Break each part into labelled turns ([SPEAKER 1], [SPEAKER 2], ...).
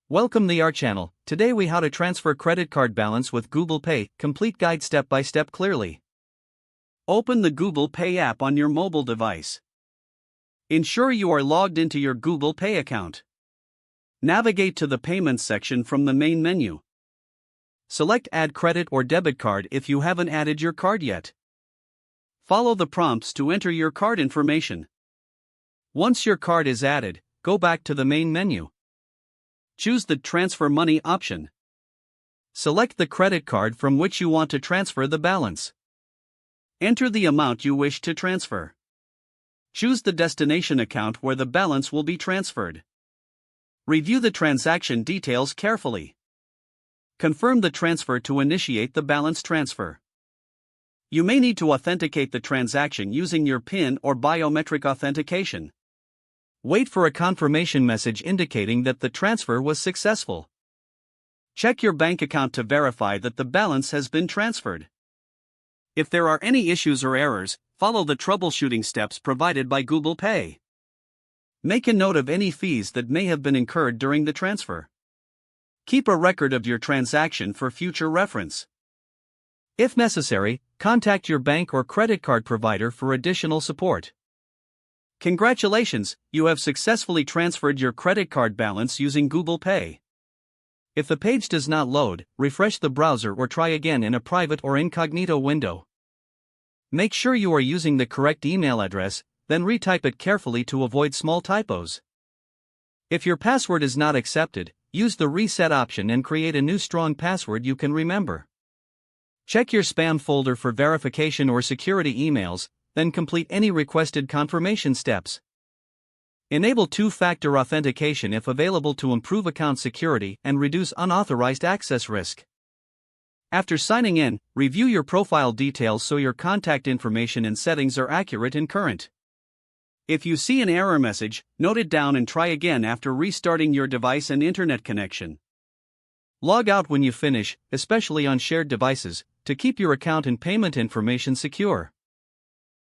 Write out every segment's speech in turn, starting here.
[SPEAKER 1] Welcome to our channel. Today we how to transfer credit card balance with Google Pay, complete guide step by step clearly. Open the Google Pay app on your mobile device. Ensure you are logged into your Google Pay account. Navigate to the Payments section from the main menu. Select Add Credit or Debit Card if you haven't added your card yet. Follow the prompts to enter your card information. Once your card is added, go back to the main menu. Choose the Transfer Money option. Select the credit card from which you want to transfer the balance. Enter the amount you wish to transfer. Choose the destination account where the balance will be transferred. Review the transaction details carefully. Confirm the transfer to initiate the balance transfer. You may need to authenticate the transaction using your PIN or biometric authentication. Wait for a confirmation message indicating that the transfer was successful. Check your bank account to verify that the balance has been transferred. If there are any issues or errors, follow the troubleshooting steps provided by Google Pay. Make a note of any fees that may have been incurred during the transfer. Keep a record of your transaction for future reference. If necessary, contact your bank or credit card provider for additional support. Congratulations, you have successfully transferred your credit card balance using Google Pay. If the page does not load, refresh the browser or try again in a private or incognito window. Make sure you are using the correct email address, then retype it carefully to avoid small typos. If your password is not accepted, use the reset option and create a new strong password you can remember. Check your spam folder for verification or security emails, then complete any requested confirmation steps. Enable two-factor authentication if available to improve account security and reduce unauthorized access risk. After signing in, review your profile details so your contact information and settings are accurate and current. If you see an error message, note it down and try again after restarting your device and internet connection. Log out when you finish, especially on shared devices, to keep your account and payment information secure.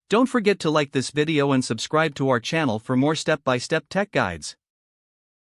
[SPEAKER 1] Don't forget to like this video and subscribe to our channel for more step-by-step tech guides.